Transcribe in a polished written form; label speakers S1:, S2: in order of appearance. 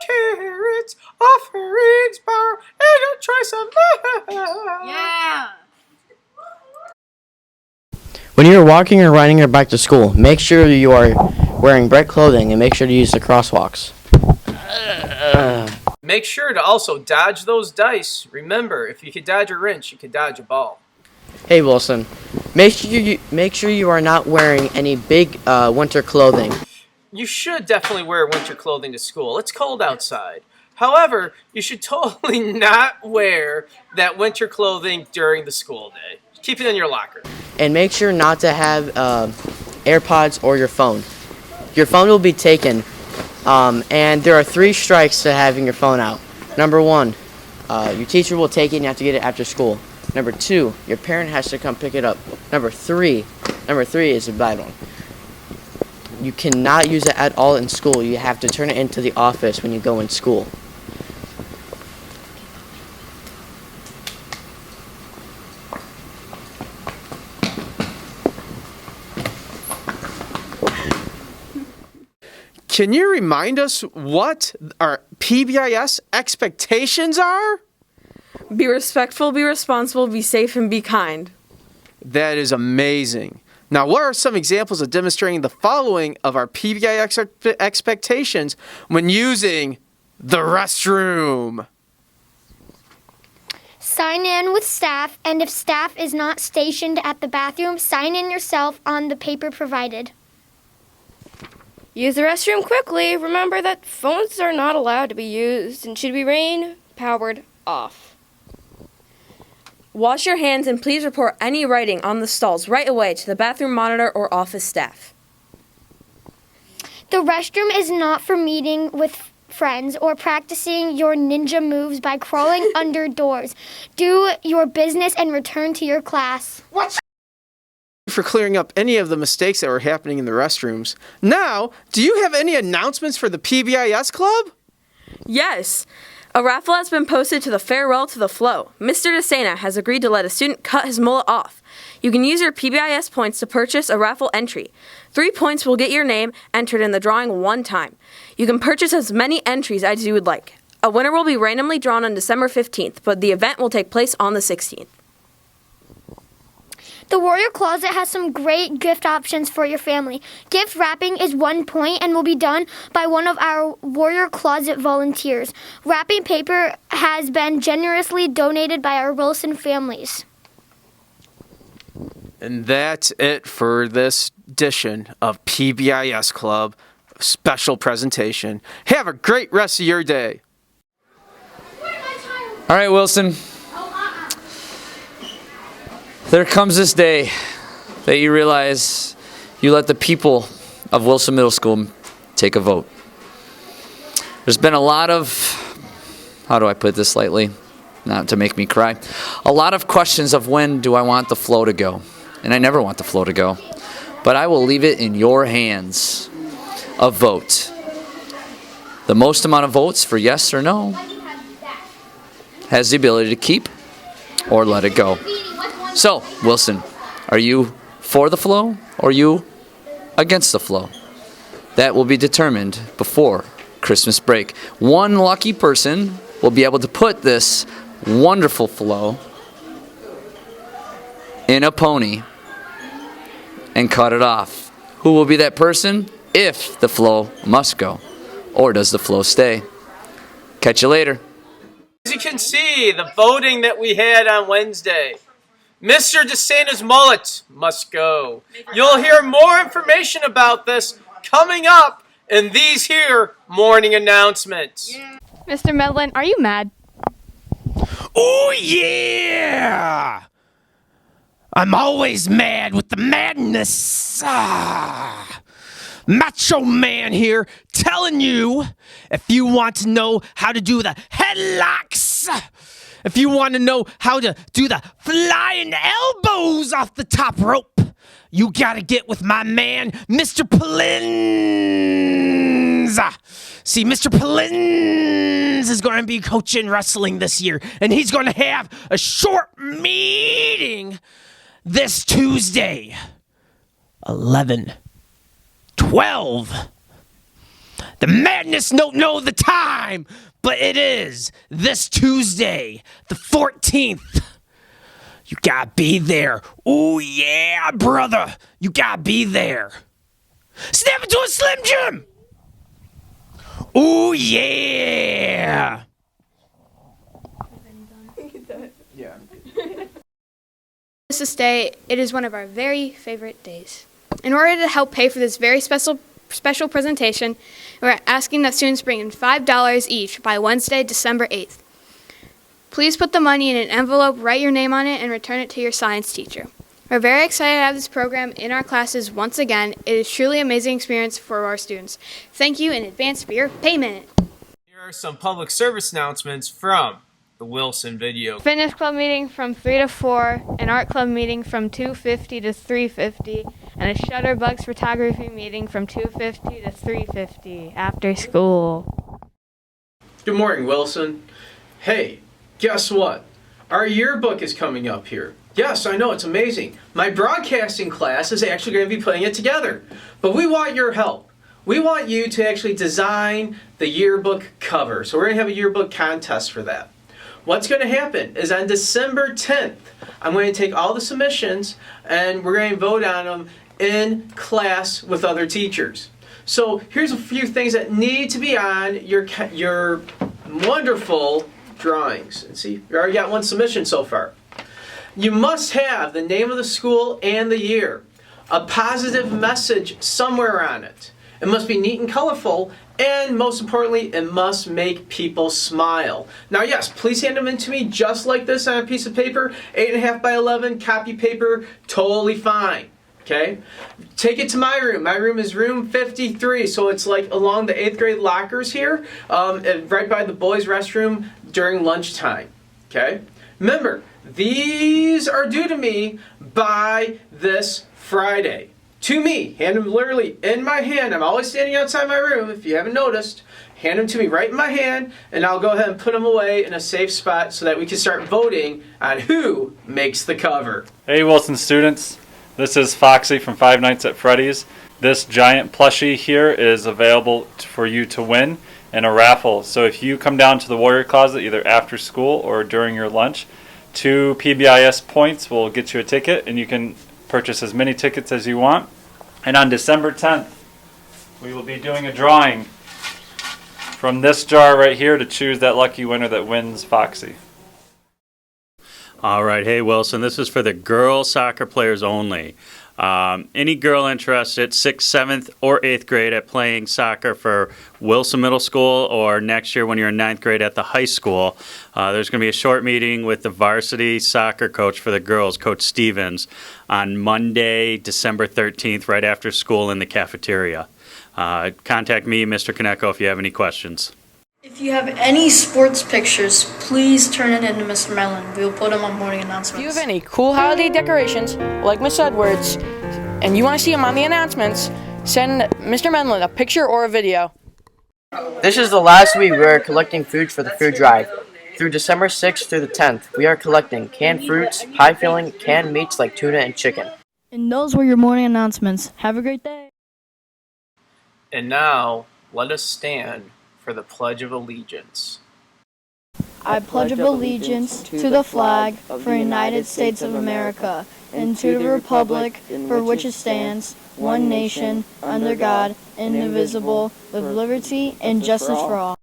S1: carrots, offerings bar, and a choice of
S2: Yeah.
S3: When you are walking or riding your bike to school, make sure you are wearing bright clothing and make sure to use the crosswalks.
S1: Make sure to also dodge those dice. Remember, if you could dodge a wrench, you could dodge a ball.
S3: Hey Wilson, make sure you are not wearing any big winter clothing.
S1: You should definitely wear winter clothing to school. It's cold outside. However, you should totally not wear that winter clothing during the school day. Keep it in your locker.
S3: And make sure not to have AirPods or your phone. Your phone will be taken, and there are 3 strikes to having your phone out. Number 1, your teacher will take it and you have to get it after school. Number 2, your parent has to come pick it up. Number 3 is a bad one. You cannot use it at all in school. You have to turn it into the office when you go in school.
S1: Can you remind us what our PBIS expectations are?
S2: Be respectful, be responsible, be safe, and be kind.
S1: That is amazing. Now, what are some examples of demonstrating the following of our PBIS expectations when using the restroom?
S4: Sign in with staff, and if staff is not stationed at the bathroom, sign in yourself on the paper provided.
S5: Use the restroom quickly. Remember that phones are not allowed to be used and should be rain-powered off.
S2: Wash your hands and please report any writing on the stalls right away to the bathroom monitor or office staff.
S4: The restroom is not for meeting with friends or practicing your ninja moves by crawling under doors. Do your business and return to your class.
S1: What? For clearing up any of the mistakes that were happening in the restrooms. Now, do you have any announcements for the PBIS Club?
S2: Yes. A raffle has been posted to the Farewell to the Flow. Mr. DeSena has agreed to let a student cut his mullet off. You can use your PBIS points to purchase a raffle entry. 3 points will get your name entered in the drawing 1 time. You can purchase as many entries as you would like. A winner will be randomly drawn on December 15th, but the event will take place on the 16th.
S4: The Warrior Closet has some great gift options for your family. Gift wrapping is 1 point and will be done by one of our Warrior Closet volunteers. Wrapping paper has been generously donated by our Wilson families.
S1: And that's it for this edition of PBIS Club special presentation. Have a great rest of your day.
S6: All right, Wilson. There comes this day that you realize you let the people of Wilson Middle School take a vote. There's been a lot of, how do I put this lightly, not to make me cry, a lot of questions of when do I want the flow to go. And I never want the flow to go. But I will leave it in your hands. A vote. The most amount of votes for yes or no has the ability to keep or let it go. So, Wilson, are you for the flow or are you against the flow? That will be determined before Christmas break. One lucky person will be able to put this wonderful flow in a pony and cut it off. Who will be that person? If the flow must go, or does the flow stay? Catch you later.
S1: As you can see, the voting that we had on Wednesday. Mr. DeSanta's mullet must go. You'll hear more information about this coming up in these here morning announcements.
S7: Mr. Medlin, are you mad?
S8: Oh, yeah! I'm always mad with the madness. Macho Man here telling you, if you want to know how to do the headlocks, if you want to know how to do the flying elbows off the top rope, you gotta get with my man, Mr. Polins. See, Mr. Polins is going to be coaching wrestling this year, and he's going to have a short meeting this Tuesday, 11/12. The madness don't know the time, but it is this Tuesday, the 14th. You gotta be there. Oh yeah, brother. You gotta be there. Snap into a Slim Jim. Oh yeah.
S7: This Day, it is one of our very favorite days. In order to help pay for this very special presentation, we're asking that students bring in $5 each by Wednesday, December 8th. Please put the money in an envelope, write your name on it, and return it to your science teacher. We're very excited to have this program in our classes once again. It is truly an amazing experience for our students. Thank you in advance for your payment.
S1: Here are some public service announcements from the Wilson Video.
S7: Fitness club meeting from 3 to 4, an art club meeting from 2:50 to 3:50, and a Shutterbugs photography meeting from 2:50 to 3:50 after school.
S1: Good morning, Wilson. Hey, guess what? Our yearbook is coming up here. Yes, I know, it's amazing. My broadcasting class is actually going to be putting it together. But we want your help. We want you to actually design the yearbook cover. So we're going to have a yearbook contest for that. What's going to happen is on December 10th, I'm going to take all the submissions and we're going to vote on them in class with other teachers. So here's a few things that need to be on your wonderful drawings. And see, we already got one submission so far. You must have the name of the school and the year. A positive message somewhere on it. It must be neat and colorful, and most importantly, it must make people smile. Now yes, please hand them in to me just like this on a piece of paper, 8.5 by 11, copy paper, totally fine. Okay? Take it to my room. My room is room 53, so it's like along the 8th grade lockers here, right by the boys' restroom during lunchtime. Okay? Remember, these are due to me by this Friday. To me, hand them literally in my hand. I'm always standing outside my room, if you haven't noticed. Hand them to me right in my hand, and I'll go ahead and put them away in a safe spot so that we can start voting on who makes the cover.
S9: Hey Wilson students, this is Foxy from Five Nights at Freddy's. This giant plushie here is available for you to win in a raffle. So if you come down to the Warrior Closet either after school or during your lunch, 2 PBIS points will get you a ticket, and you can purchase as many tickets as you want. And on December 10th, we will be doing a drawing from this jar right here to choose that lucky winner that wins Foxy.
S10: All right, hey Wilson, this is for the girl soccer players only. Any girl interested, 6th, 7th, or 8th grade at playing soccer for Wilson Middle School, or next year when you're in 9th grade at the high school, there's going to be a short meeting with the varsity soccer coach for the girls, Coach Stevens, on Monday, December 13th, right after school in the cafeteria. Contact me, Mr. Kaneko, if you have any questions.
S11: If you have any sports pictures, please turn it in to Mr. Mellon. We will put them on morning announcements.
S12: If you have any cool holiday decorations, like Miss Edwards, and you want to see them on the announcements, send Mr. Mellon a picture or a video.
S3: This is the last week we are collecting food for the food drive. Through December 6th through the 10th, we are collecting canned fruits, pie filling, canned meats like tuna and chicken.
S11: And those were your morning announcements. Have a great day.
S1: And now, let us stand for the Pledge of Allegiance.
S11: I pledge allegiance to the flag of the United States of America and to the republic for which it stands, one nation, under God, indivisible, with liberty and justice for all.